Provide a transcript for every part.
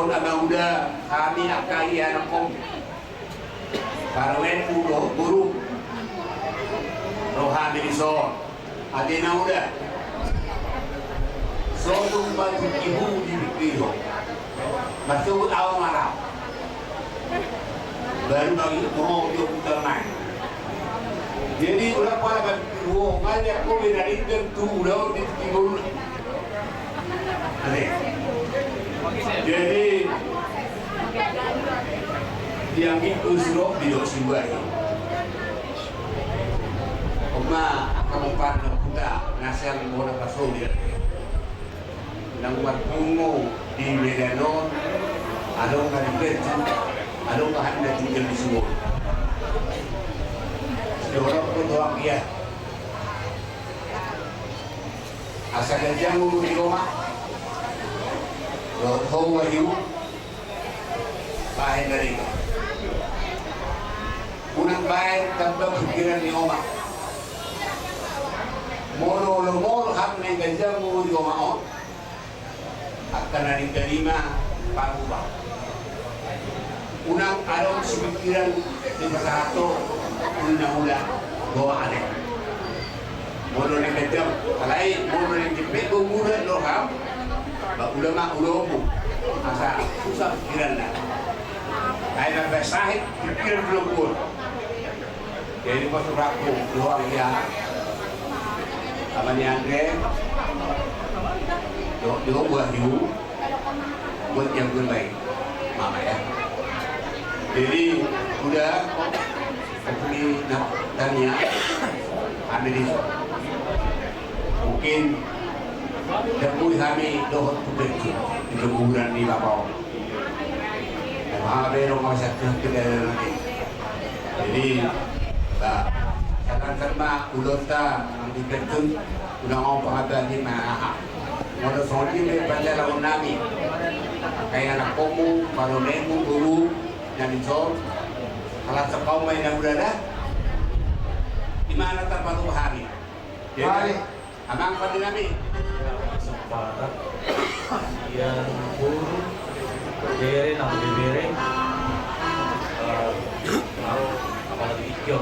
Doon ama udah kami akai anak kom. Parwen udah guru. Rohani diso. Adina udah. Sodung batu ibu di biro. Masuk awal malam. Baru bagi mau dia putar main. Jadi udah pada dua kali aku dari itu udah di timur. Jadi yang itu suruh video siwai. Oma kamu parno kita nasihat bola pasol dia. Nang bungo di Medanon, ada orang kerja, ada orang hendak tinggal di semua. Orang pun doang dia. Asal kerja mulu di rumah. Lo tahu ayu, baik dari itu. Unang baik tanpa pikiran di rumah. Molo ham neng kerja mulu di rumah on. Akan ada terima pangubah. Unang alon pikiran di masyarakat, unang doa aneh. Molo neng kerja, kalai molo neng jepit mulu lo ham. Ulama ulamu asa susah pikiran lah. Kayak sampai sahid pikiran belum pun. Jadi masuk aku doang ya. Amanya Andre, doa buat you, buat yang terbaik, mama ya. Jadi udah di tanya ada di mungkin dapur kami dohot puterku di kuburan di Babau. Maha berong masak kita nanti. Jadi, katakan mah ulota di Betun, udah mau pengabahan di mana? Mau sonti baca lawan nami. Kayak anak komu, baru nemu guru yang dicor. Kalau sekau main yang berada, di mana tempat hari? Jadi, amang pada nami. Barat yang burung bere nang bere mau apalagi hijau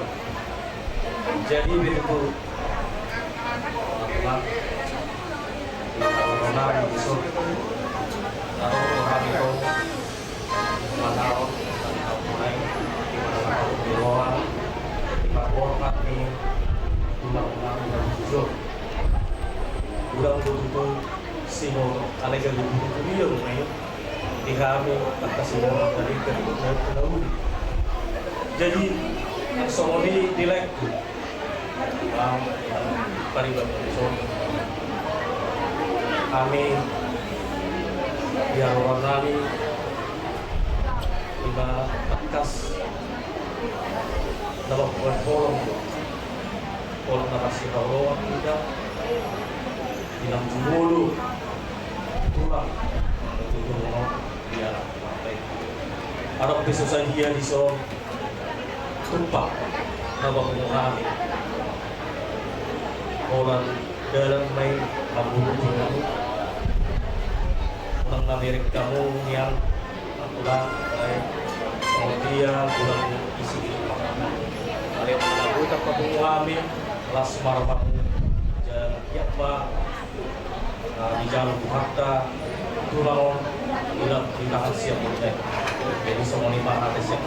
jadi begitu apa orang besok lalu kami tahu mana tahu mulai di mana tahu di luar di mana kami undang-undang dan hijau ulang betul sino alega lubu kuliah rumahnya di kami atas semua dari kedua jadi semua di like paribat so kami biar warnani tiba atas dalam kolom narasi kalau kita bilang dulu tulang itu dia baik Arab besok dia di so tumpah nama kami orang dalam main kamu kamu orang Amerika kamu yang pulang baik kalau dia pulang isi kalian lagu tak ketemu kami kelas marah Yakba di jalan Bukhata Tulang bilang tindakan siap untuk jadi semua lima ada siap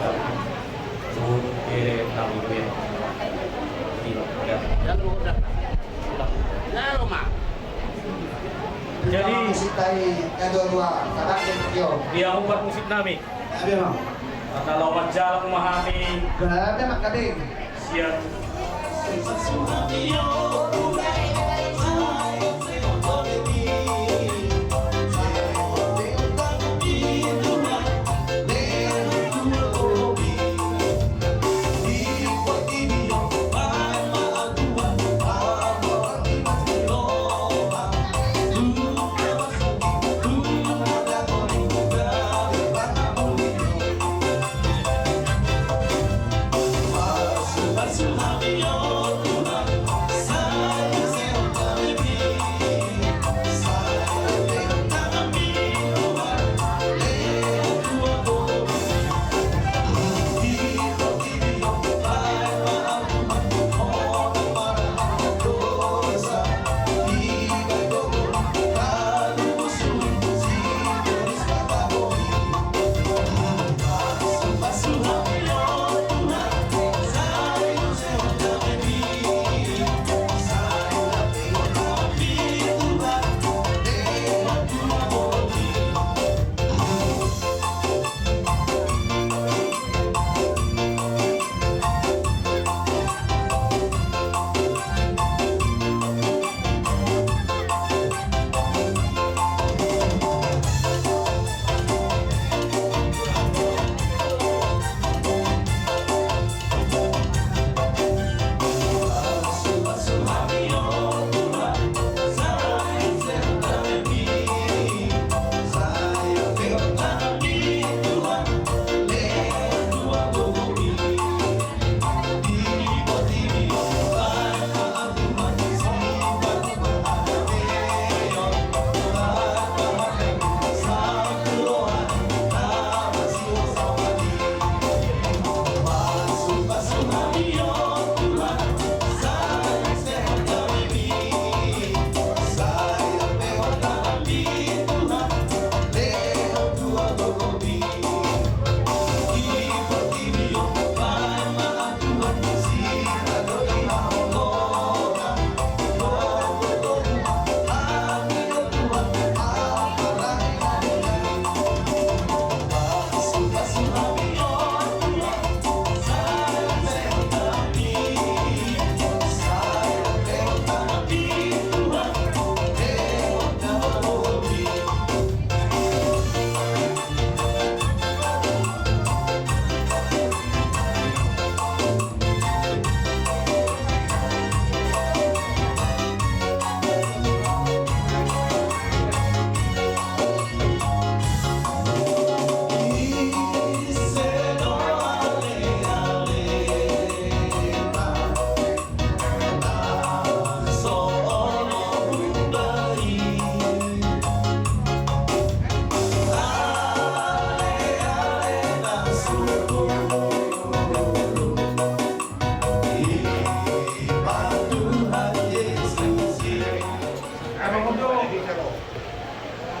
turun kiri enam ibu jadi dia umat musik nami kata lawan jalan memahami siap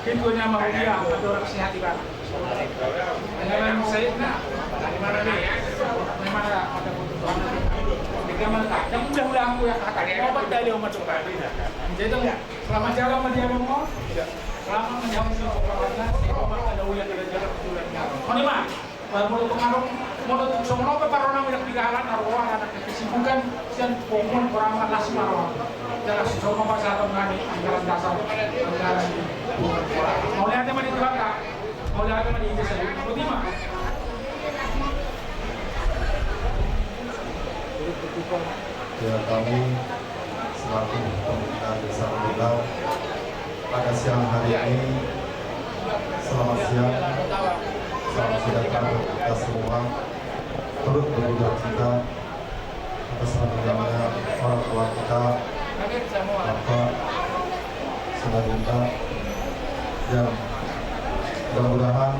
Pintunya mau dia, ada orang sehat di mana? Dengan saya nak, dari mana nih? Dari mana ada kebutuhan? Di mana tak? Yang udah aku yang kata, mau baca dia mau coba. Jadi enggak. Selama jalan sama dia mau, selama menjauh sama orang ada ulian ada jalan kejulan. Oh ni mah, mulai pengaruh, mulai semua peparonan yang digalan arwah anak kesibukan dan pokok orang nasi marwah. Jangan semua masalah mengenai anggaran dasar, anggaran mau lihat teman itu apa? Mau lihat teman itu saja. Mau di mana? Ya, kami selaku pemerintah Desa Rumbau pada siang hari ini, selamat siang, salam sejahtera untuk kita semua, turut berduka cita atas meninggalnya orang tua kita, Bapak Sunadinta, yang mudah-mudahan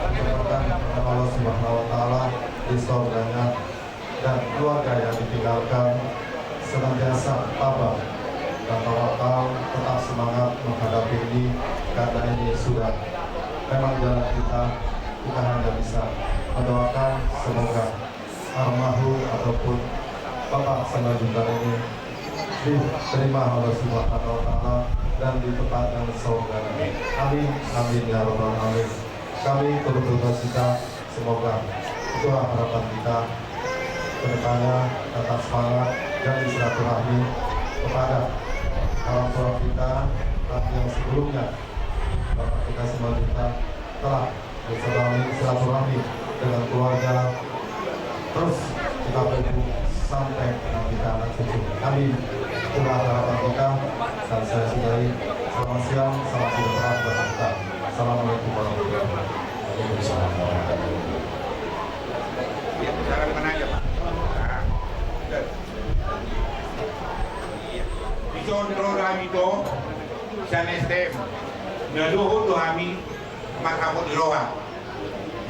berkat Allah Subhanahu Wa Taala di surganya dan keluarga yang ditinggalkan senantiasa tabah dan tawakal, tetap semangat menghadapi ini karena ini sudah memang jalan kita hanya bisa mendoakan semoga almarhum ataupun Bapak Sunadinta ini diterima Allah Subhanahu Wa Taala dan di tempat yang surganya. Amin, amin ya rabbal alamin. Kami turut berduka cita, semoga itulah harapan kita kedepannya, tetap semangat dan silaturahmi kepada orang tua kita yang sebelumnya. Bapak kita semua kita telah bersilaturahmi dengan keluarga, terus kita tunggu sampai kita anak cucu. Amin. Itulah harapan kita dan saya sudahi. Selamat siang, salam sejahtera buat kita. Assalamualaikum warahmatullahi wabarakatuh. Ya, sekarang mana aja Pak? Contoh kami itu, sana STM, naluhut kami makabut roha.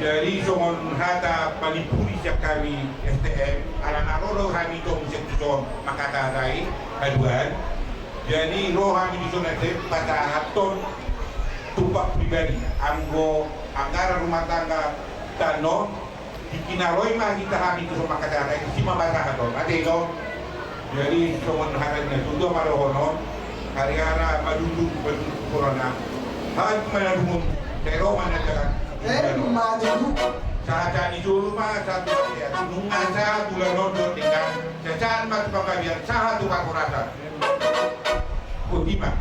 Jadi somon hata panipuri siap kami STM, ala naroro kami itu mesti makata rai aduan. Jadi roh kami di sana STM pada haton tumpak pribadi, anggo anggaran rumah tangga tano dikinaroi mah kita kami itu makata rai sima bahasa haton. Ada itu. Jadi someone hakan na tundo marohono hari-hari maduduk corona hal manadumum pero manadakan maju saat ini rumah satu ya nungan sa tulano do tinggal cacan mat pagabian satu pakurata kutima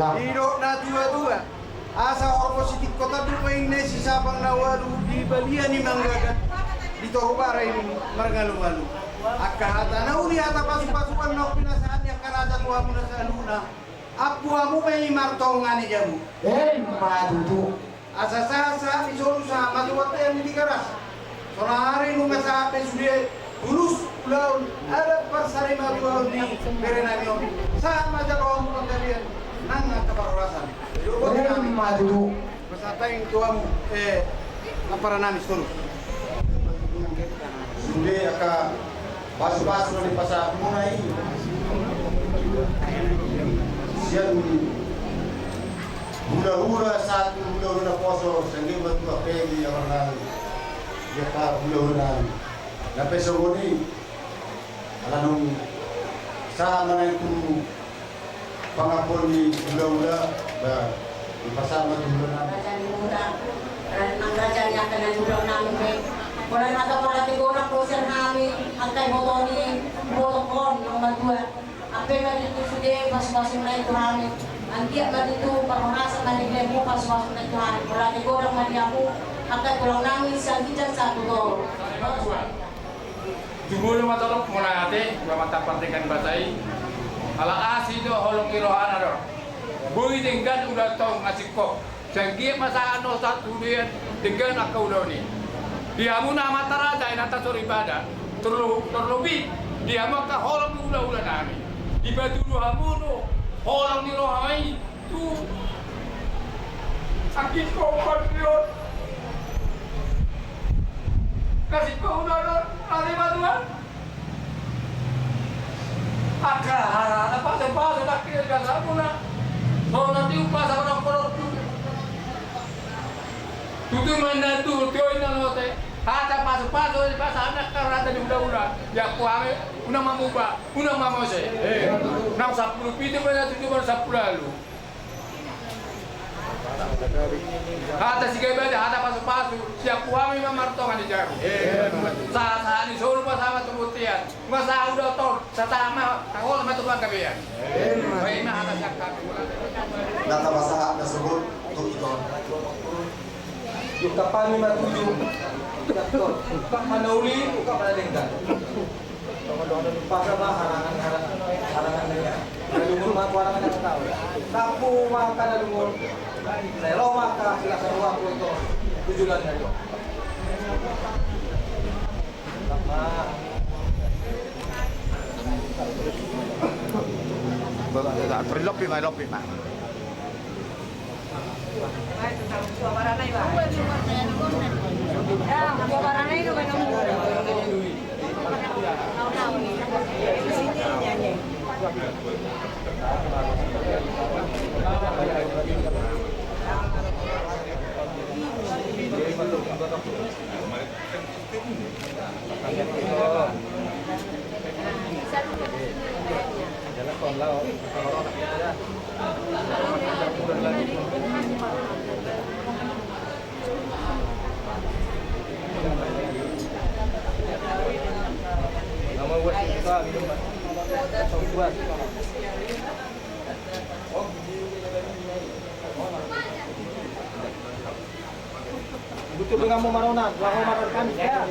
Hidok na tua-tua. Asa orang positif kota dumain na si Sabang Nawalu di Balia ni Manggagat. Dito ko para ini margalu-galu. Akahata na uli ata pasupasuan na pinasaan niya karada tuwa mo na sa luna. Apuamu may martongan ni jamu. Madudu. Asa sasa kami solo sa matuwat yang di keras. Soalnya hari nu masape sudah tulus ulaun ada persari matuwat di berenamion. Sama jago orang kalian nang kaparorasan. Madu. Pasata yang tuamu para namis tulus. Sudah akan basu-basu di pasar mulai. Siang hula-hula satu hula-hula poso sendiri batu apeli yang orang dia tak hula-hula. Tapi seboni alam sama itu pangapun di hula-hula di pasar batu hula. Mangrajani akan nanjulang namin wala nakaparati ko na po siya namin ang kay Motoni Motokon ng Madua ape na dito sude pas-pasin na ito namin ang tiyak na dito pangmasa na nilay mo pas-pasin na ito namin wala ko lang maniapo ang kay kulang namin siyang hijan sa tuto Siguro matulog muna ate, mamatapartikan batay. Ala asido holong kirohan ado. Bui tinggal udah tong ngasiko. Sanggi masa ano sa tudian dengan akau ni. Dia muna matara dai nata soribada. Terlebih dia maka holong ulah nami. Di batu hamuno holong ni rohai tu sakit kau kondion. Kasih kau udah ada bantuan. Agak apa sebab tak kira kan muna. Kalau nanti upah sama orang korot tu. Tutu mana tu, tuin nalo te. Hata pasu-pasu di pasar anak karata di udah-udah. Ya kuame, unang mamuba, unang mamose. Nang 10 pito pada 7 baru 10 lalu. Hata sige beda, hata pasu-pasu. Siap kuame mamartongan di jago. Saat ini suruh pasama tumutian. Masa udah tol, satama, takol sama tukang kabian. Baik mah hata siap kami. Data bahasa tersebut untuk itu. Yung kapami matuyo, ukak manauli, ukak manalinggan. Pagka ba harangan na yan? Nalumul mga harangan ng tao. Tapo mga kanalumul, lero mga sila sa ruwa po ito, tujulan na ito. Trilopin, suara na iba suara na itu kan Nama buat kita minum buat. Butuh dengan mau maronan, dua mau maron kami ya.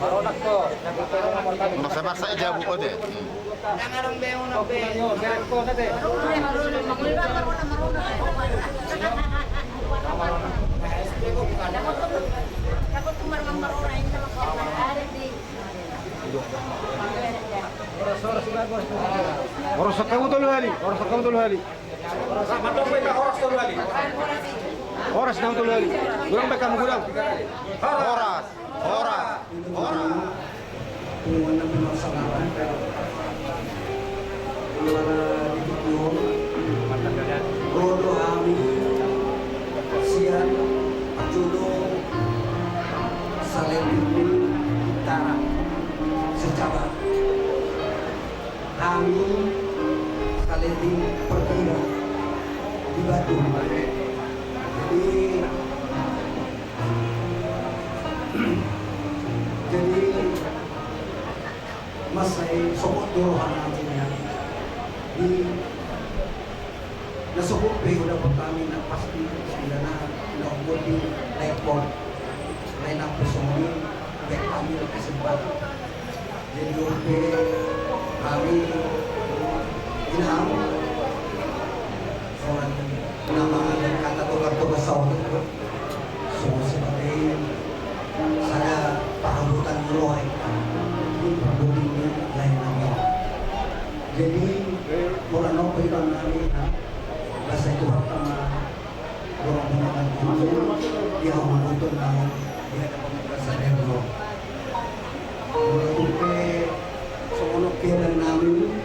Maronak to, Masa-masa aja buku deh. Yang arang beo na be. Gerek ko na deh. Oras kamu tuh hari. Matong kita oras tuh hari. Oras nang tuh hari. Kurang baik kamu kurang. Oras. Kung ano pinasalaran pero wala dito yun Rodo Ami Sian Judo Salendini Tara secara kami Salendini Perkira di Batu jadi masay sukot duruhan natin yan. Nasukot pero dapat kami na pasti sila na naubod yung report na inapusonin kaya kami nagkasibad. Jadi kami inam soalan na mga kata tulang-tulang sa ulit Jadi wala no pa ilang namin na basta ito ang orang pemakan itu dia menonton namun dia dapat merasa demo. Untuk seorang kira namin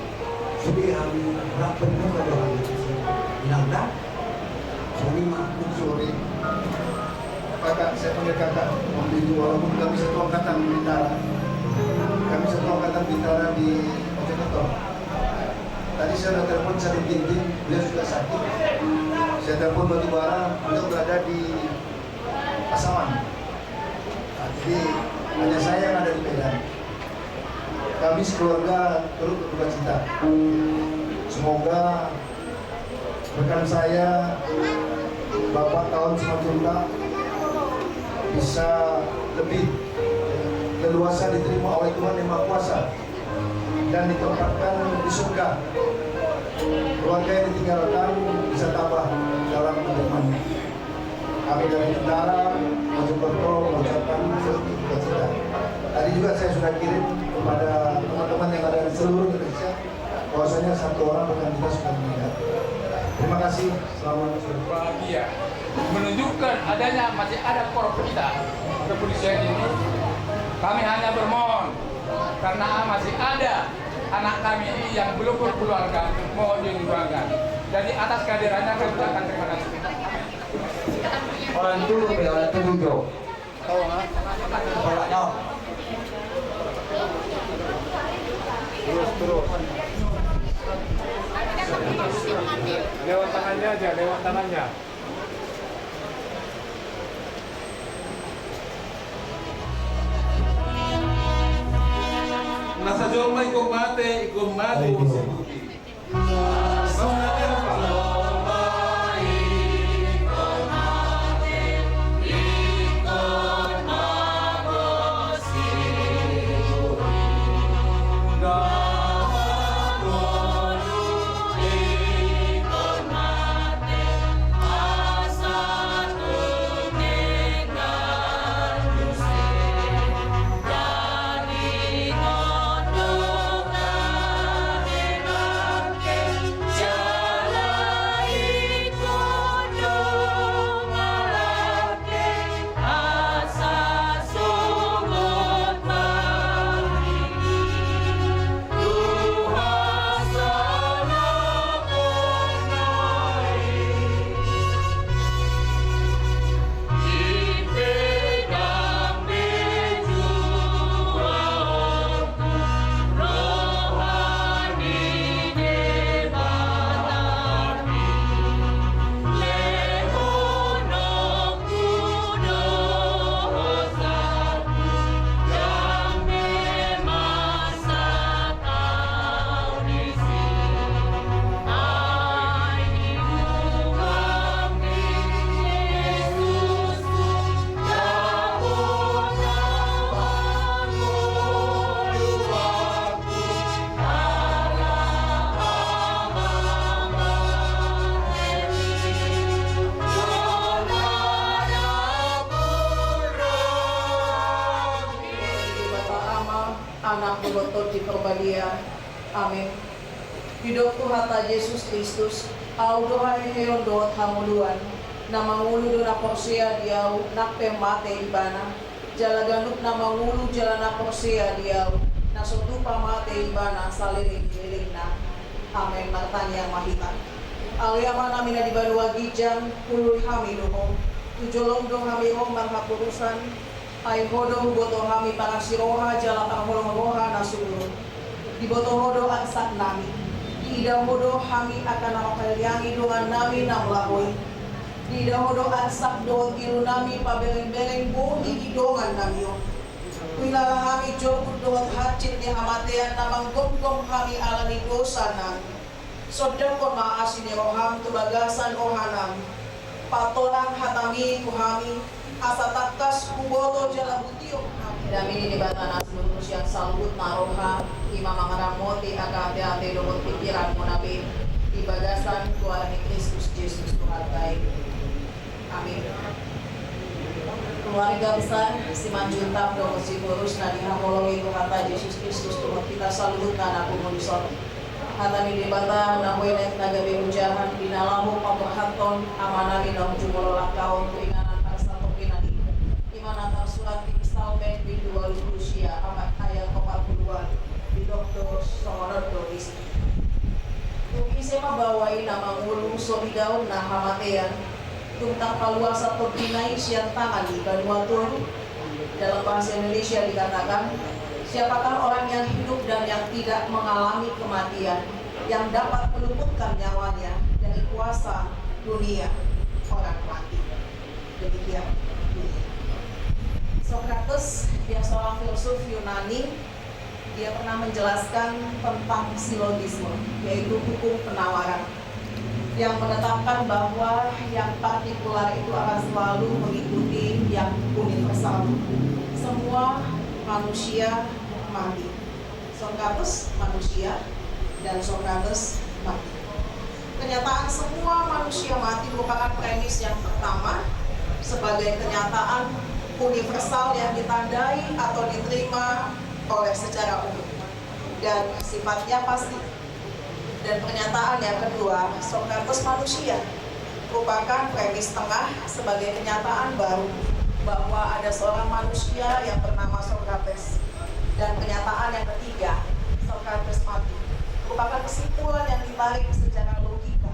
sudah kami rapat juga dengan bilang dah. Sorry mak, sorry. Kakak, saya panggil kakak. Waktu itu walaupun kami satu angkatan bintara, di Mojokerto. Tadi saya sudah telepon Salim Tintin, beliau sudah sakit. Saya telepon Batubara, beliau berada di Pasaman. Nah, jadi hanya saya yang ada di Medan. Kami sekeluarga turut berduka cita. Semoga rekan saya, Bapak Tahun Simatunda, bisa lebih leluasa diterima oleh Tuhan Yang Maha Kuasa dan ditempatkan di surga. Keluarga yang ditinggalkan bisa tabah dalam kehidupannya. Kami dari Tentara, Mojokerto mengucapkan duka cita. Tadi juga saya sudah kirim kepada teman-teman yang ada di seluruh Indonesia bahwasanya satu orang rekan kita sudah meninggal. Terima kasih, selamat sore. Bahagia menunjukkan adanya masih ada korup kita kepolisian ini. Kami hanya bermohon karena masih ada anak kami ini yang belum berkeluarga, mohon diundangkan. Jadi atas kehadirannya kami ucapkan terima kasih. Orang dulu ya, orang itu duduk. Orangnya. Terus. Lewat tangannya aja, lewat tangannya. Nasa Jolma ikong mate usibuti. anak bulotot di perbalia. Amin. Hidup Tuhan Yesus Kristus, au doa heon doot hamuluan, na mangulu do na porsia diau, nak pemate ibana, jala ganuk na mangulu jala na porsia diau, na sotupa mate ibana saliring na. Amin. Martanya mahita. Aliama namin na di balua gijang, puluy hami lumo, tujolong do hami hong marhapurusan, ay hodo boto hami para siroha jala pangholong roha na sulur. Di boto hodo aksak nami. Di ida hodo hami akan nakakaliangi doan nami na mulahoy. Di ida hodo aksak doon ilu nami pabeleng-beleng buhi di dongan nami yo. Kuilala hami jokut doon hacit ni hamatean na manggom-gom hami alani dosa nami. Sodang ko maasin ni roham tubagasan ohanam. Patolang hatami kuhami asa takas kuboto jala butio. Dami ini batanas lulus yang sambut naroha ima mangaramoti akate-ate lumut pikiran mo nabi di bagasan kuala ni Kristus Yesus Tuhan baik. Amin. Keluarga besar Simanjuntak Domo Sipurus na dihamolongi Tuhan Yesus Kristus Tuhan kita salut na nakumulison. Hatami debata nahuin ek nagabe ujahan binalahu pamurhaton amanami nang jumolola kaon tuinganan satu pinani imanatan surat instalmen bidual Rusia amat ayat 42 di Dr. Somonodo isi Isema bawai nama ngulu sobidaun nah hamatean tentang paluasa topinai siang tangan di Vanuatu. Dalam bahasa Indonesia dikatakan, siapakah orang yang hidup dan yang tidak mengalami kematian yang dapat meluputkan nyawanya dari kuasa dunia orang mati. Demikian. Sokrates, dia seorang filsuf Yunani, dia pernah menjelaskan tentang silogisme, yaitu hukum penawaran, yang menetapkan bahwa yang partikular itu akan selalu mengikuti yang universal. Semua manusia mati. Sokrates manusia dan Sokrates mati. Kenyataan semua manusia mati merupakan premis yang pertama sebagai kenyataan universal yang ditandai atau diterima oleh secara umum dan sifatnya pasti. Dan pernyataan yang kedua, Sokrates manusia, merupakan premis tengah sebagai kenyataan baru bahwa ada seorang manusia yang bernama Sokrates. Dan kenyataan yang ketiga, Sokrates mati, merupakan kesimpulan yang ditarik secara logika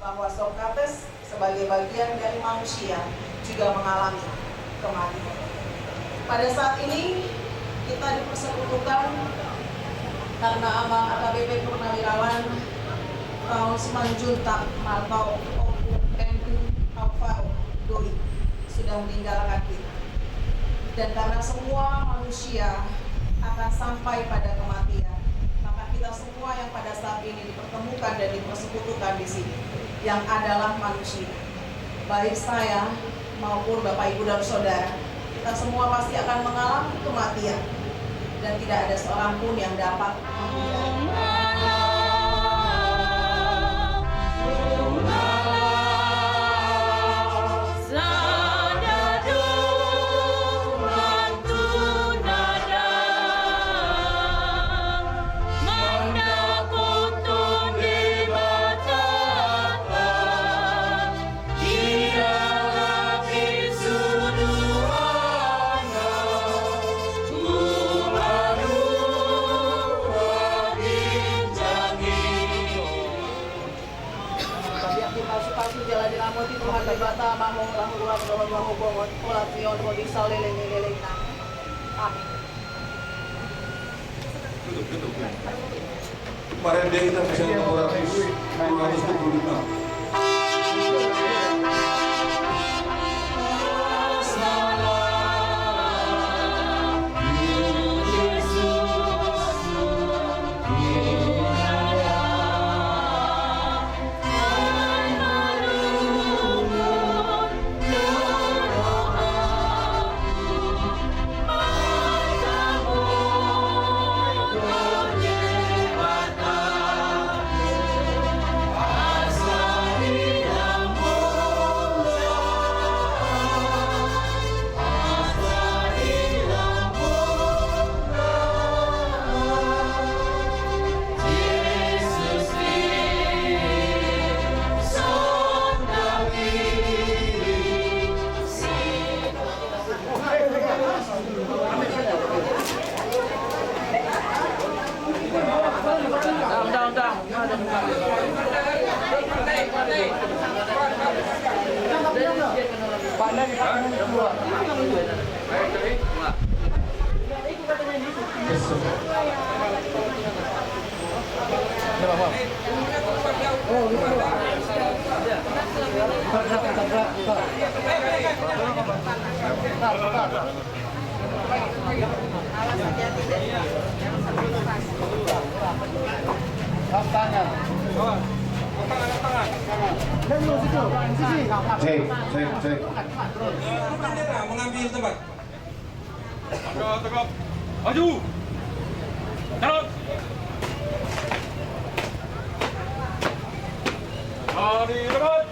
bahwa Sokrates sebagai bagian dari manusia juga mengalami kematian. Pada saat ini kita dipersekutukan karena Amang AKBP Purnawirawan tahun Simanjuntak atau Empu Alvaro Doi sudah meninggalkan kita. Dan karena semua manusia akan sampai pada kematian, maka kita semua yang pada saat ini dipertemukan dan dipersekutukan di sini, yang adalah manusia, baik saya maupun Bapak Ibu dan Saudara, kita semua pasti akan mengalami kematian dan tidak ada seorang pun yang dapat menghindari. Kemarin dia kita bisa 225. Cek. Mengambil tempat. Tegap. Maju. Jalan. Mari dekat.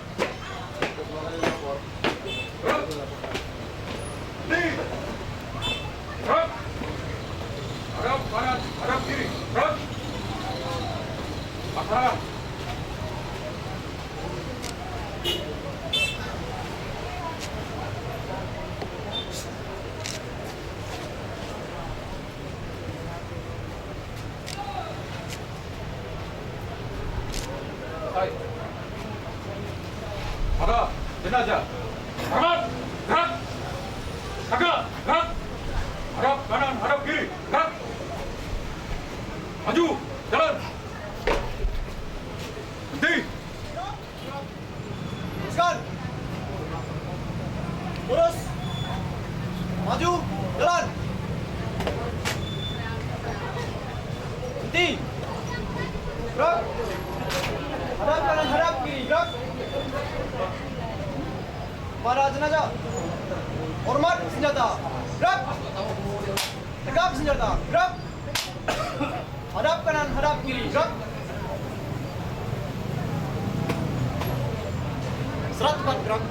Di. Gerak. Hadap kanan, hadap kiri. Gerak. Lurus. Maju. Jalan. Berhenti. Gerak. Hadap kanan, hadap kiri. Gerak. Pada jenazah. Hormat senjata. Gerak. Tegap senjata. Gerak. Hadap kanan, hadap kiri. Gerak. Serat tepat. Gerak.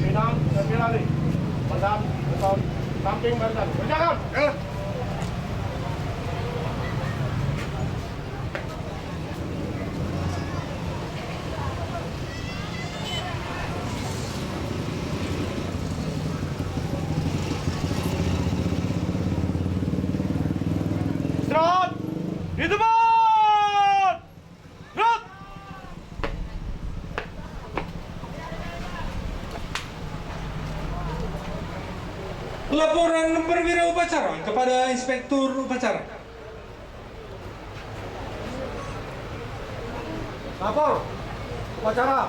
Minang, lari. Pandang, beton, samping barisan. Berjalan. Istirahat. Di tempat. Gerak. Laporan perwira upacara kepada inspektur upacara. Lapor upacara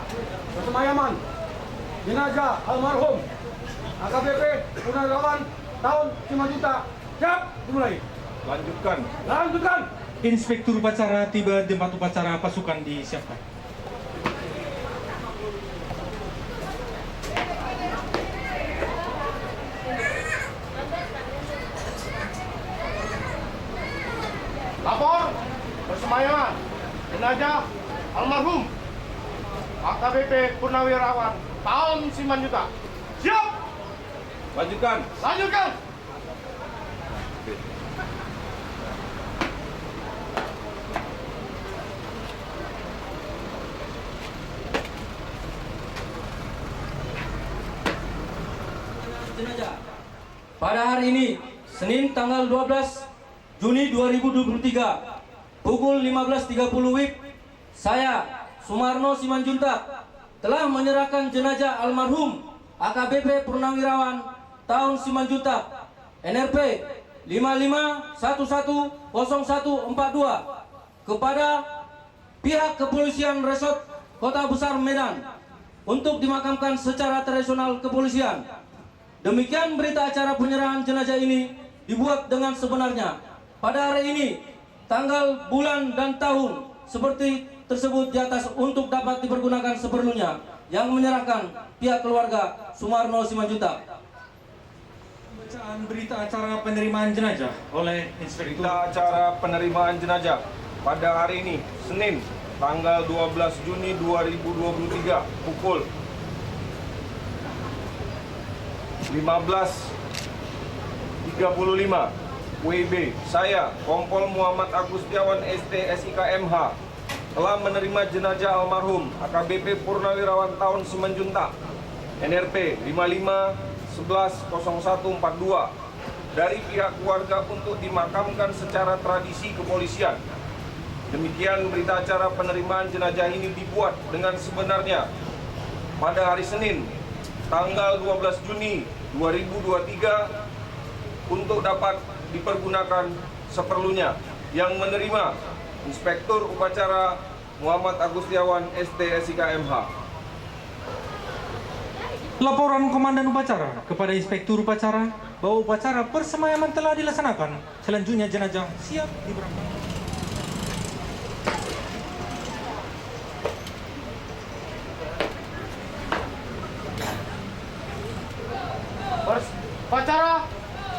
persemayaman jenazah almarhum AKBP Purnawirawan tahun 5 juta. Siap, dimulai. Lanjutkan. Inspektur upacara tiba di tempat upacara, pasukan disiapkan. Lapor persemayaman jenazah almarhum AKBP Purnawirawan tahun 9 juta. Siap. Lanjutkan. Jenazah. Pada hari ini, Senin tanggal 12 Juni 2023, pukul 15.30 WIB, saya, Sumarno Simanjuntak, telah menyerahkan jenazah almarhum AKBP Purnawirawan tahun Simanjuntak, NRP 55110142 kepada pihak kepolisian Resort Kota Besar Medan untuk dimakamkan secara tradisional kepolisian. Demikian berita acara penyerahan jenazah ini dibuat dengan sebenarnya. Pada hari ini, tanggal, bulan, dan tahun seperti tersebut di atas untuk dapat dipergunakan seperlunya. Yang menyerahkan pihak keluarga Sumarno Simanjuntak. Bacaan berita acara penerimaan jenazah oleh inspektur. Berita acara penerimaan jenazah pada hari ini, Senin, tanggal 12 Juni 2023, pukul 15.35 WIB. Saya, Kompol Muhammad Agustiawan ST SIKMH, telah menerima jenazah almarhum AKBP Purnawirawan tahun Simanjuntak, NRP 55110142 dari pihak keluarga untuk dimakamkan secara tradisi kepolisian. Demikian berita acara penerimaan jenazah ini dibuat dengan sebenarnya pada hari Senin, tanggal 12 Juni 2023 untuk dapat dipergunakan seperlunya. Yang menerima Inspektur Upacara Muhammad Agustiawan ST SIKMH. Laporan Komandan Upacara kepada Inspektur Upacara bahwa upacara persemayaman telah dilaksanakan. Selanjutnya jenazah siap diberangkatkan. Upacara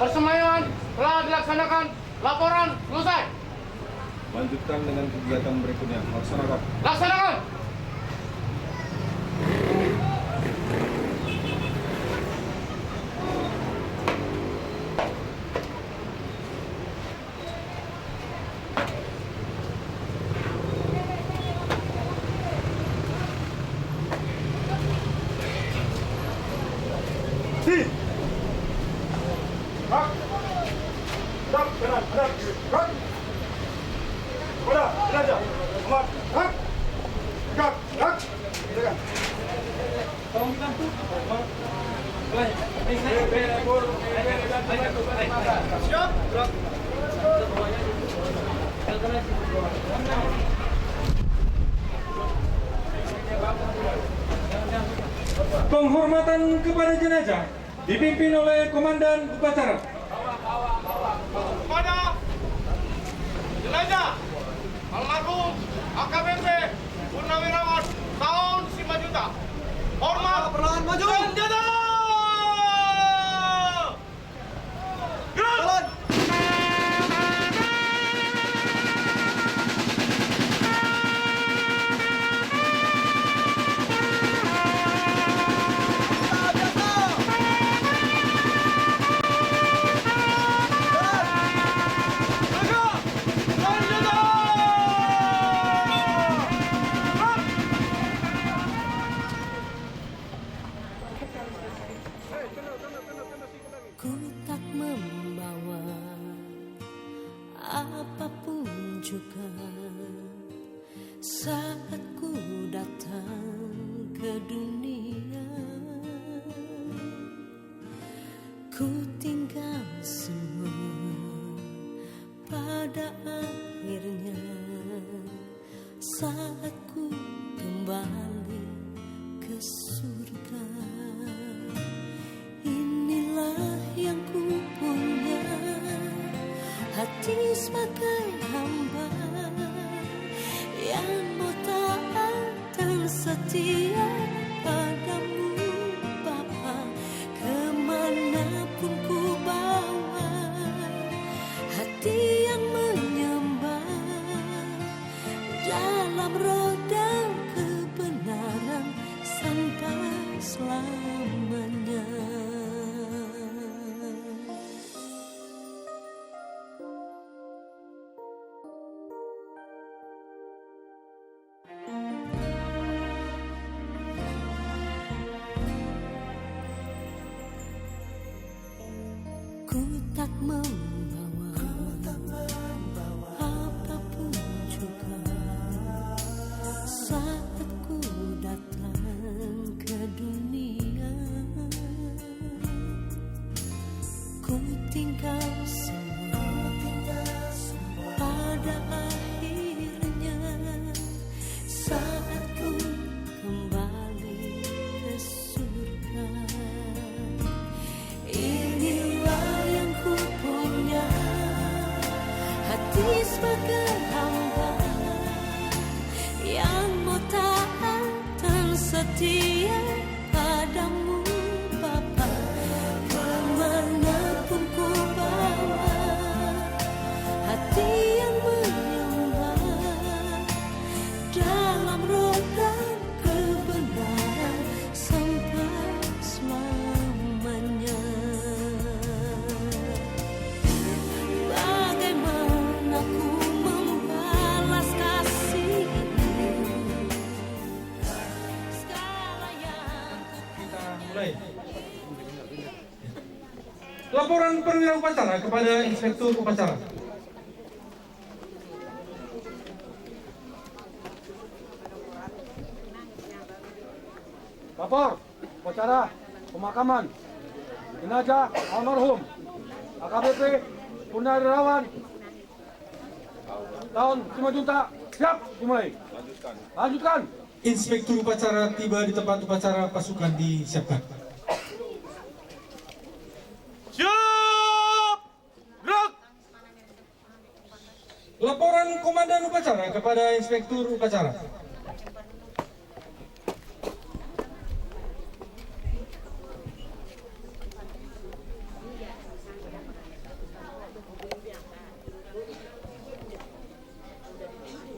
persemayaman telah dilaksanakan. Laporan selesai. Lanjutkan dengan kegiatan berikutnya. Laksanakan. Penghormatan kepada jenazah dipimpin oleh Komandan Upacara. Kepada jenazah almarhum AKBP Purnawirawan tahun Simanjuntak. Hormat perlahan maju. Senjata. Gerak. Ku tak membawa apapun juga saat ku datang ke dunia. Ku tinggal semua pada akhirnya saat ku kembali ke surga. Inilah yang ku punya, hati sebagai hamba yang mau taat dan setia padamu Bapa. Kemanapun ku bawa hati yang menyembah dalam roda kebenaran sampai selamanya. Ku tak membawa apapun juga saat ku datang ke dunia. Ku tinggal semua pada akhirnya saat ku kembali ke surga. Inilah yang ku punya, hati sebagai hamba yang mau taat dan setia padamu Bapa. Kemanapun ku bawa hati yang menyembah dalam roda kebenaran sampai selamanya. Bagaimana ku membalas kasih segala yang Kita mulai. Laporan perwira upacara kepada Inspektur Upacara. Lapor upacara pemakaman jenazah almarhum AKBP Purnawirawan tahun Simanjuntak. Siap, dimulai. Lanjutkan. Inspektur Upacara tiba di tempat upacara, pasukan disiapkan. Siap. Gerak. Laporan Komandan Upacara kepada Inspektur Upacara.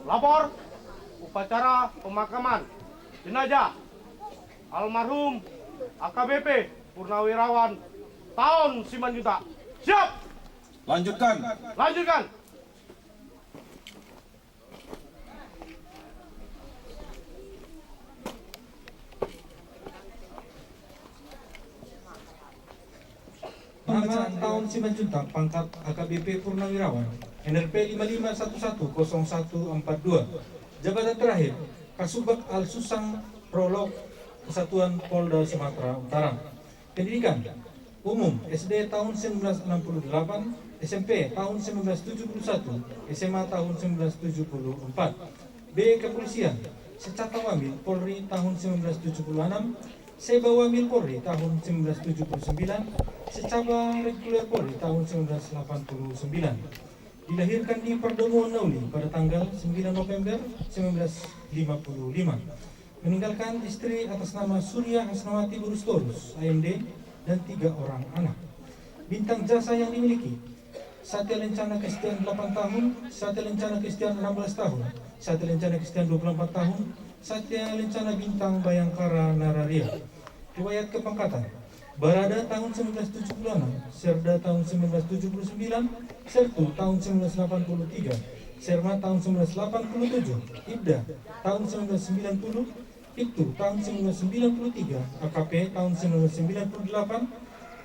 Lapor upacara pemakaman jenazah almarhum AKBP Purnawirawan tahun Simanjuntak. Siap. Lanjutkan. Lanjutkan. Pembacaan tahun Simanjuntak pangkat AKBP Purnawirawan NRP 55110142. Jabatan terakhir Kasubag Al-Susang Prolog Kesatuan Polda Sumatera Utara. Pendidikan umum SD tahun 1968, SMP tahun 1971, SMA tahun 1974. B. Kepolisian Secata Wamil Polri tahun 1976, Seba Wamil Polri tahun 1979, Secaba Reguler Polri tahun 1989. Dilahirkan di Perdomuan Nauli pada tanggal 9 November 1955. Meninggalkan istri atas nama Surya Hasnawati Burustorus, AMD, dan 3 orang anak. Bintang jasa yang dimiliki: Satya Lencana Kesetiaan 8 tahun, Satya Lencana Kesetiaan 16 tahun, Satya Lencana Kesetiaan 24 tahun, Satya Lencana Bintang Bayangkara Nararia. Riwayat kepangkatan: Barada tahun 1976, Serda tahun 1979, Sertu tahun 1983, Serma tahun 1987, Ibda tahun 1990, Ibtu tahun 1993, AKP tahun 1998,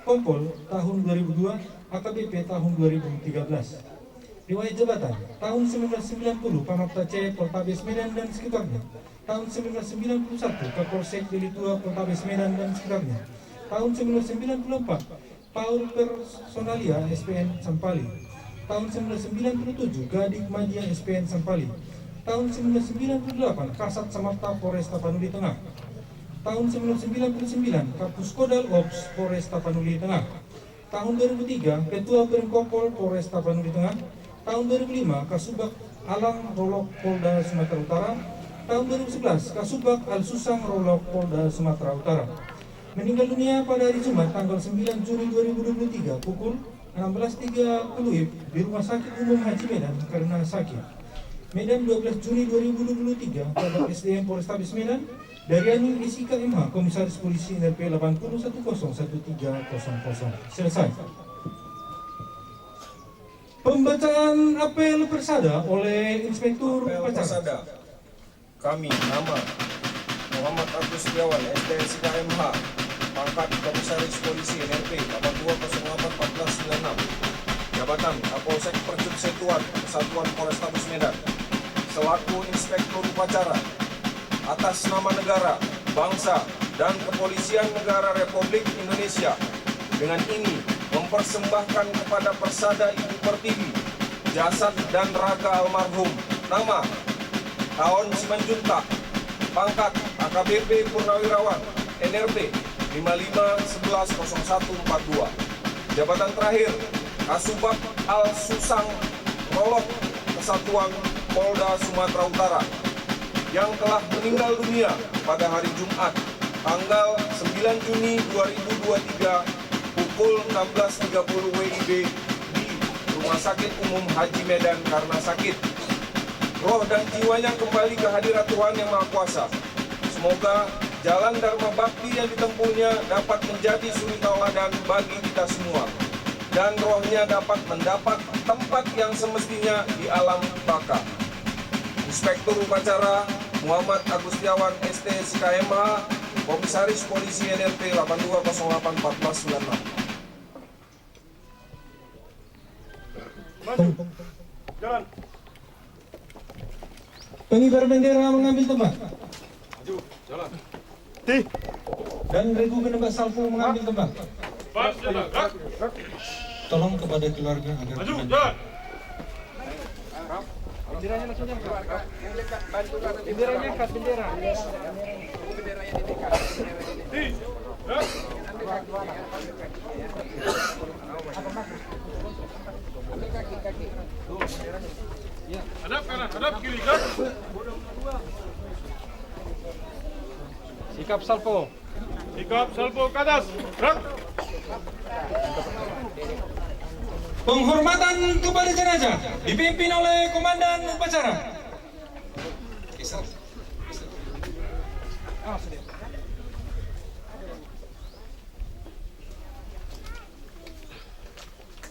Kompol tahun 2002, AKBP tahun 2013. Riwayat jabatan: tahun 1990 Pamapta C Poltabes Medan dan sekitarnya, tahun 1991 Kapolsek Delitua Poltabes Medan dan sekitarnya, tahun 1994 Paul Personalia SPN Sampali, tahun 1997 Gadik Madia SPN Sampali, tahun 1998 Kasat Samapta Polres Tapanuli Tengah, tahun 1999 Kapus Kodal Ops Polres Tapanuli Tengah, tahun 2003 Ketua Pemkopol Polres Tapanuli Tengah, tahun 2005 Kasubag Alang Rolok Polda Sumatera Utara, tahun 2011 Kasubag Al Susang Rolok Polda Sumatera Utara. Meninggal dunia pada hari Jumat tanggal 9 Juni 2023 pukul 16.30 WIB di Rumah Sakit Umum Haji Medan karena sakit. Medan 12 Juni 2023 pada SDM Polrestabes Medan, Daryani SIK MH Komisaris Polisi NRP 80101300. Selesai. Pembacaan apel persada oleh Inspektur Upacara. Kami nama Muhammad Agus Setiawan STSIK MH, pangkat Komisaris Polisi NRP 82081496, jabatan Kapolsek Percut Setuan Kesatuan Polrestabes Medan, selaku Inspektur Upacara atas nama negara, bangsa, dan Kepolisian Negara Republik Indonesia, dengan ini mempersembahkan kepada Persada Ibu Pertiwi jasad dan raga almarhum, nama, tahun Simanjuntak, pangkat AKBP Purnawirawan NRP 55110142, jabatan terakhir Kasubag Al Susang Rolok Kesatuan Polda Sumatera Utara, yang telah meninggal dunia pada hari Jumat tanggal 9 Juni 2023 pukul 16.30 WIB di Rumah Sakit Umum Haji Medan karena sakit. Roh dan jiwanya kembali ke hadirat Tuhan Yang Maha Kuasa. Semoga jalan Dharma Bakti yang ditempuhnya dapat menjadi suri tauladan bagi kita semua, dan rohnya dapat mendapat tempat yang semestinya di alam baka. Inspektur Upacara Muhammad Agus Setiawan STSIK MH, Komisaris Polisi NRP 82081496. Jalan. Pengibar bendera mengambil tempat. Maju, jalan. Dan regu penembak salvo mengambil tempat. Tolong kepada keluarga agar maju, jalan. Benderanya langsung jangka. Benderanya angkat bendera. Benderanya didekat. Hadap kanan, hadap kiri, kan? Sikap salvo. Sikap salvo ke atas. Gerak. Penghormatan kepada jenazah dipimpin oleh Komandan Upacara.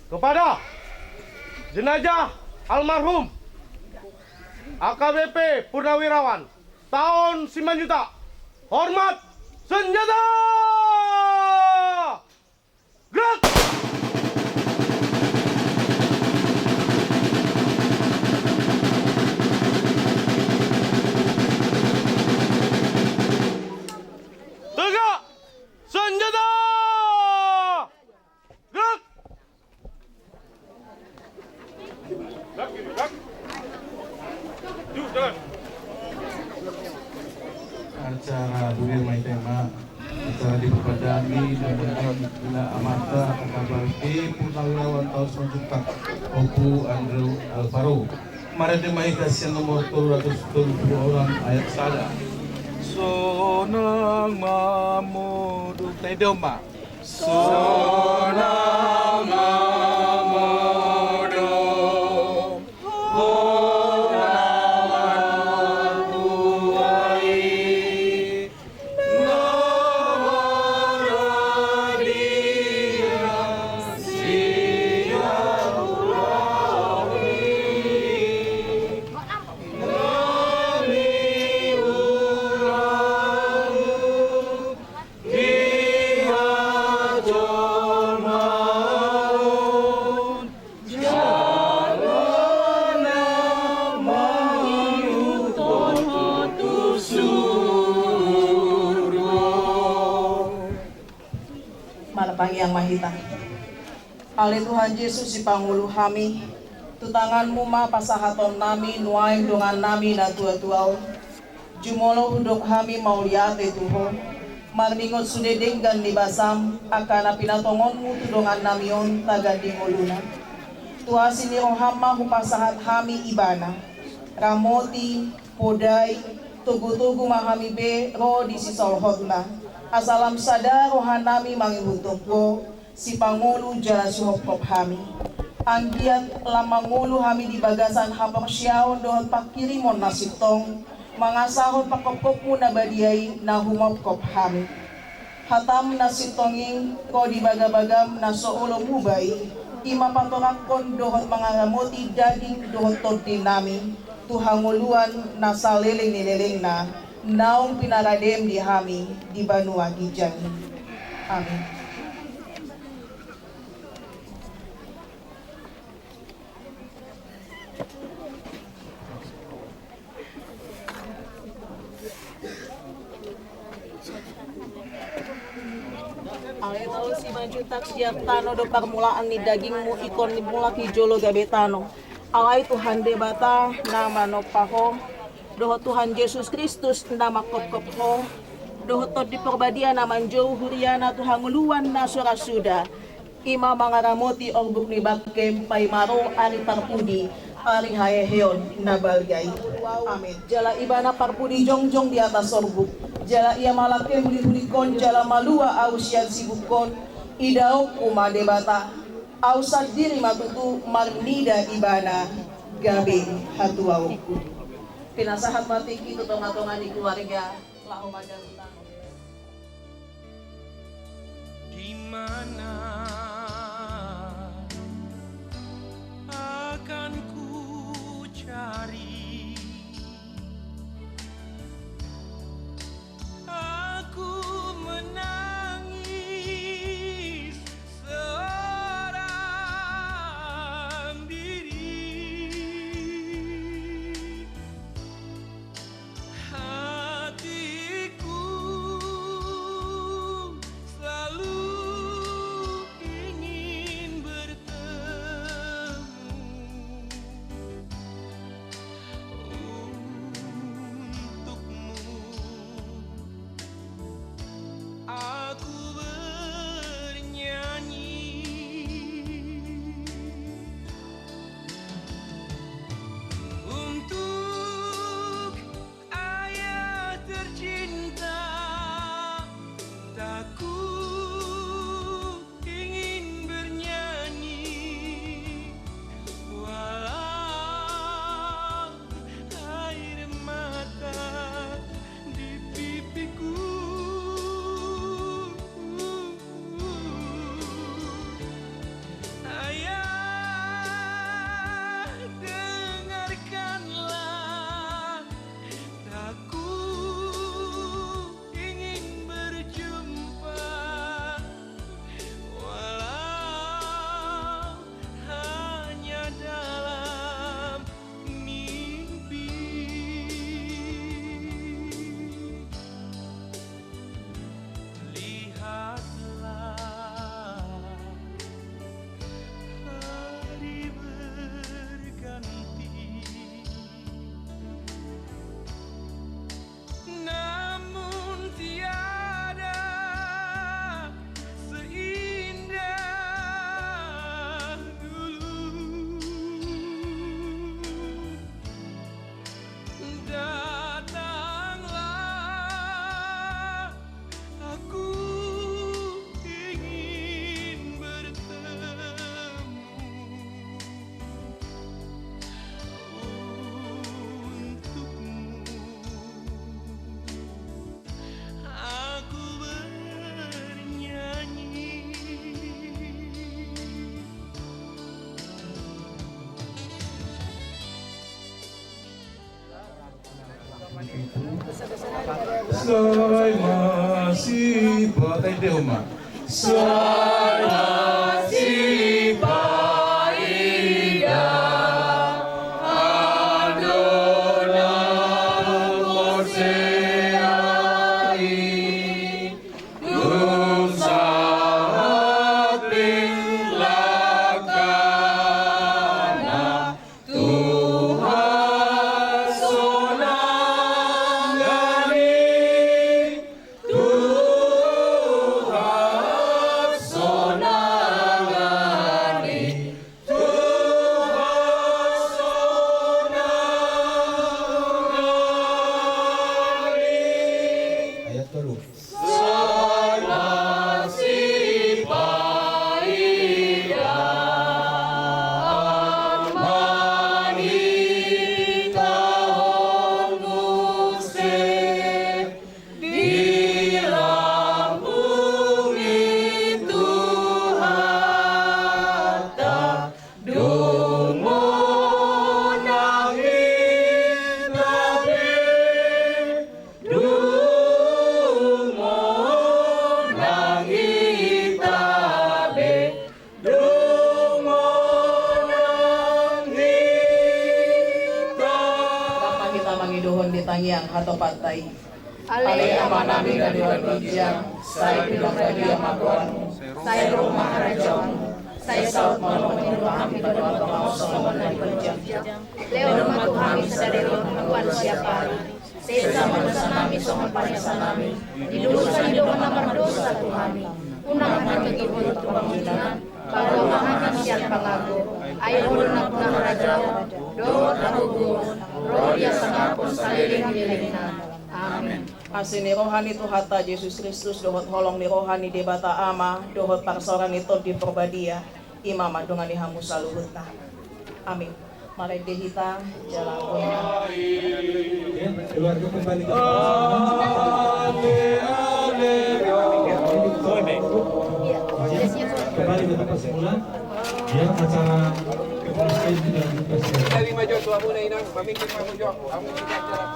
Kepada jenazah almarhum AKBP Purnawirawan tahun Simanjuntak, hormat senjata! Gerak! Tegak! Senjata! Gerak! Acara Bulir Mai Tema, acara diperpadani dengan Gila Amata Kabar di Purnawirawan tahun selanjutnya Opu Andrew Alvaro. Kemarin dimai kasihan nomor 270 orang ayat sada. Sonang mamuduk tedoma. Sonang mamuduk Gunawan buai Nomorodia Siap ulawi Nami ulalu Kihatul maun Jalana mayuton Marapang yang mahita. Ali Tuhan Yesus si pangulu kami, tutanganmu ma pasahaton nami nuaing dongan nami na tua-tuaw. Jumolo hudok kami mau liate Tuhan. Marningot sudedeng gan libasam, akana pinatongonmu tudongan namion taga dingoluna. Tuasi ni rohama hupasahat kami ibana. Ramoti, podai, tugu-tugu mahami be ro di sisolhotna. Asalam sada rohanami mangibutok ko, si Pangulo jala suhop kami. Anggiat lamangulu kami di bagasan hapang siyaon doon pakirimon nasitong, mga sahon pakopkopmu na badiay na humopkop kami. Hatam nasitonging ko di bagabagam na soolo mubay, imapatorakon doon mga ramoti daging doon todin nami, tuhanguluan na saliling-nililing na, naong pinaradem di kami di Banua Gijan. Amin. Alito si majutak siap tano do permulaan ni dagingmu ikon ni mula kijolo gabetano. Alay Tuhan debata nama no paho. Doho Tuhan Yesus Kristus nama kop-kop ho. Doho to di perbadian naman jauh huriana Tuhan nguluan na surasuda. Ima mangaramoti orbuk ni bakem pay maro ari parpudi ari hayeheon na balgay. Amin. Jala ibana parpudi jongjong di atas orbuk. Jala ia malake huli-hulikon jala malua ausian sibukon. Idaw kumade bata. Ausad diri matutu marnida ibana gabing hatuawku. Pinasahat matiki tutong-atongan di keluarga lahu madang utang. Di mana akan ku cari aku menangis seorang diri. Hatiku selalu ingin bertemu itu. Saya masih baik deh Oma. Saya masih baik Tangiang atau pantai. Ale amanami dari Wadijang, saya bilang bagi amagoanmu, saya rumah rajamu, saya saut malam menyuruh kami berdoa bangau Solomon dari berjam. Leo matu kami sadero tuan siapa? Sesa manusia nami songon panesa nami, dilusan hidup namar dosa Tuhami. Unang kami turun bangunan, kalau mahanan siap pangago, ayo lunak na raja, dohot nahugun, roh dia sangapun saliling dilina. Amin. Asini rohani Tuhata Yesus Kristus dohot holong ni rohani debata ama dohot parsoran itu di perbadia imama dengan ihamu saluhutna. Amin. Mari dehita jalan goyang. Keluarga kembali ke kembali ke tempat semula. Ya, acara kepolisian sudah dilakukan. Dari maju suamu na inang, pamingkin maju jo, kamu tidak jalan.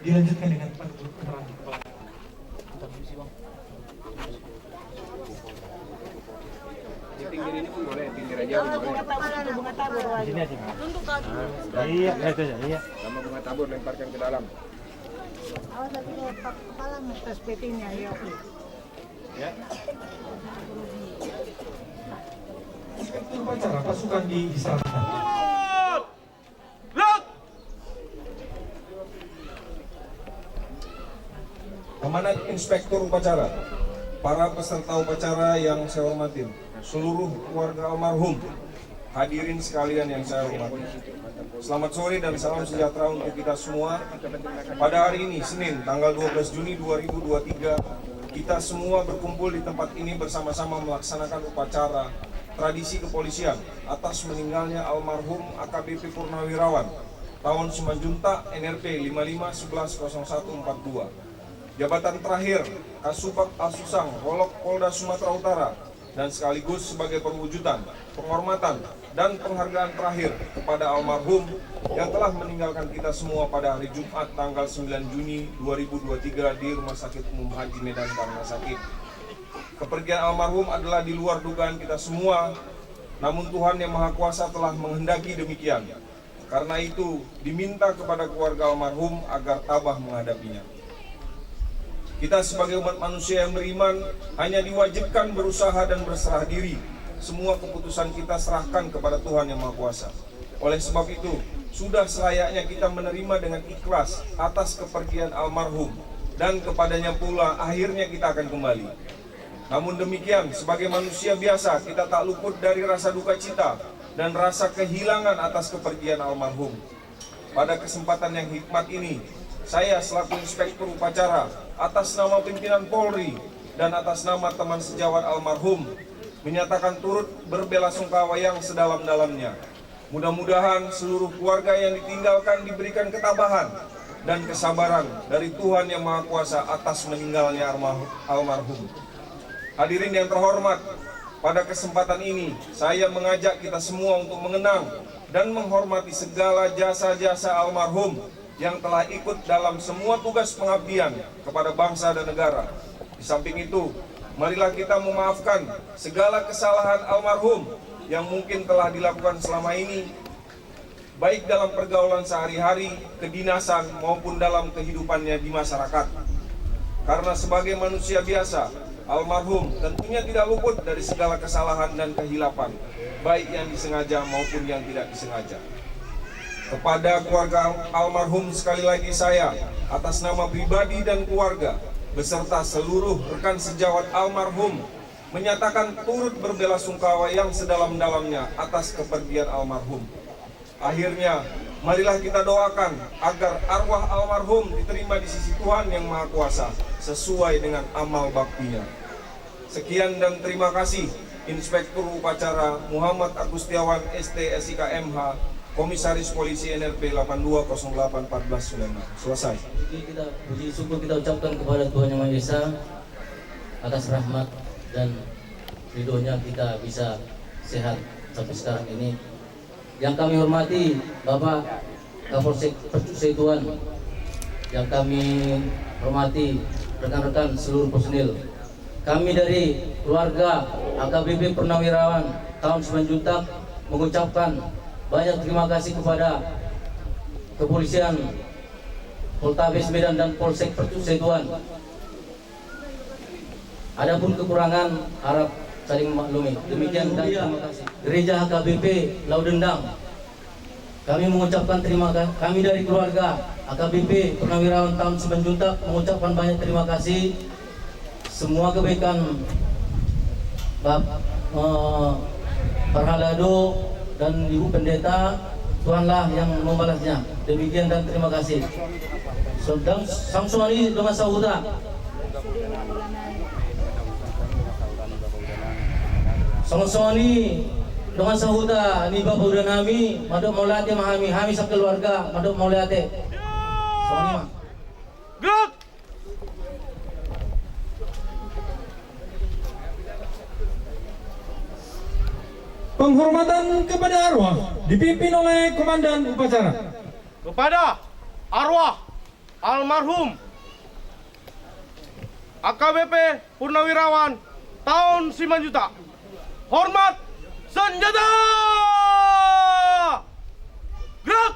Dilanjutkan dengan penerangan kepala. Di pinggir ini pun boleh, pinggir aja pun boleh. Bunga tabur. Sini aja. Tunduk kaki. Iya, itu aja. Iya. Sama bunga tabur lemparkan ke dalam. Awas tapi kepala ngetes petinya ya. Ya. Inspektur upacara pasukan diisyaratkan. Komandan Inspektur Upacara, para peserta upacara yang saya hormatin, seluruh keluarga almarhum, hadirin sekalian yang saya hormati. Selamat sore dan salam sejahtera untuk kita semua. Pada hari ini, Senin, tanggal 12 Juni 2023, kita semua berkumpul di tempat ini bersama-sama melaksanakan upacara tradisi kepolisian atas meninggalnya almarhum AKBP Purnawirawan tahun Simanjuntak NRP 55110142. Jabatan terakhir Kasubag Al-Susang Rolok Polda Sumatera Utara dan sekaligus sebagai perwujudan, penghormatan, dan penghargaan terakhir kepada almarhum yang telah meninggalkan kita semua pada hari Jumat tanggal 9 Juni 2023 di Rumah Sakit Umum Haji Medan karena sakit. Kepergian almarhum adalah di luar dugaan kita semua, namun Tuhan Yang Maha Kuasa telah menghendaki demikian. Karena itu, diminta kepada keluarga almarhum agar tabah menghadapinya. Kita sebagai umat manusia yang beriman hanya diwajibkan berusaha dan berserah diri. Semua keputusan kita serahkan kepada Tuhan Yang Maha Kuasa. Oleh sebab itu, sudah selayaknya kita menerima dengan ikhlas atas kepergian almarhum dan kepadanya pula akhirnya kita akan kembali. Namun demikian, sebagai manusia biasa kita tak luput dari rasa duka cita dan rasa kehilangan atas kepergian almarhum. Pada kesempatan yang hikmat ini, saya selaku Inspektur Upacara atas nama pimpinan Polri dan atas nama teman sejawat almarhum menyatakan turut berbelasungkawa yang sedalam-dalamnya. Mudah-mudahan seluruh keluarga yang ditinggalkan diberikan ketabahan dan kesabaran dari Tuhan Yang Maha Kuasa atas meninggalnya almarhum. Hadirin yang terhormat, pada kesempatan ini saya mengajak kita semua untuk mengenang dan menghormati segala jasa-jasa almarhum yang telah ikut dalam semua tugas pengabdian kepada bangsa dan negara. Di samping itu, marilah kita memaafkan segala kesalahan almarhum yang mungkin telah dilakukan selama ini, baik dalam pergaulan sehari-hari, kedinasan, maupun dalam kehidupannya di masyarakat. Karena sebagai manusia biasa, almarhum tentunya tidak luput dari segala kesalahan dan kehilapan, baik yang disengaja maupun yang tidak disengaja. Kepada keluarga almarhum sekali lagi saya, atas nama pribadi dan keluarga, beserta seluruh rekan sejawat almarhum, menyatakan turut berbelasungkawa yang sedalam-dalamnya atas kepergian almarhum. Akhirnya, marilah kita doakan agar arwah almarhum diterima di sisi Tuhan Yang Maha Kuasa sesuai dengan amal baktinya. Sekian dan terima kasih. Inspektur Upacara Muhammad Agustiawan ST SIK MH, Komisaris Polisi NRP 82081496. Selesai. Jadi kita puji syukur kita ucapkan kepada Tuhan Yang Maha Esa atas rahmat dan ridhonya kita bisa sehat sampai sekarang ini. Yang kami hormati Bapak Kapolsek Percuk Setuan, yang kami hormati rekan-rekan seluruh personil. Kami dari keluarga AKBP Purnawirawan Tahun Simanjuntak mengucapkan banyak terima kasih kepada Kepolisian Poltabes Medan dan Polsek Percuk Setuan. Adapun kekurangan harap saling memaklumi. Demikian dan terima kasih. Gereja HKBP Laudendang, kami mengucapkan terima kasih. Kami dari keluarga AKBP Purnawirawan Tahun Simanjuntak mengucapkan banyak terima kasih. Semua kebaikan Pak Halado dan Ibu Pendeta, Tuhanlah yang membalasnya. Demikian dan terima kasih. Sedang Samsuari dengan Sahuda. Samsuari dengan Sahuda ni Bapak udah nami, madok maulate mahami, hami sak keluarga, madok maulate. Soni mah. Gerak! Penghormatan kepada arwah dipimpin oleh Komandan Upacara. Kepada arwah almarhum AKBP Purnawirawan Tahun Simanjuntak, hormat senjata! Gerak!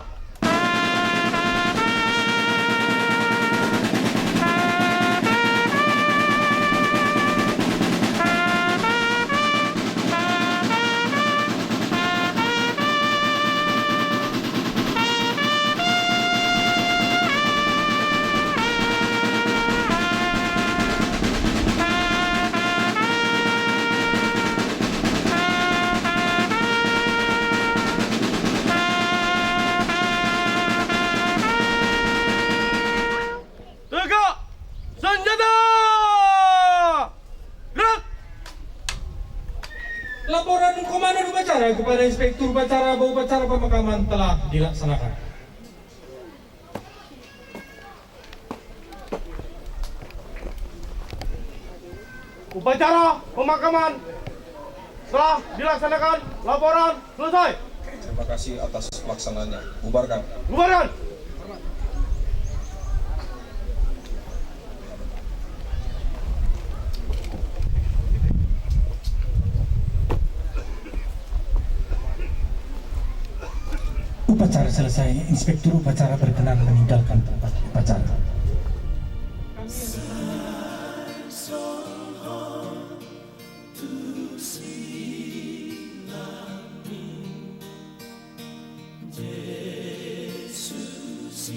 Laporan Komandan Upacara kepada Inspektur Upacara bahwa upacara pemakaman telah dilaksanakan. Upacara pemakaman telah dilaksanakan. Laporan selesai. Terima kasih atas pelaksanaannya. Bubarkan. Bubarkan. Upacara selesai, Inspektur Upacara berkenan meninggalkan tempat upacara. Yesus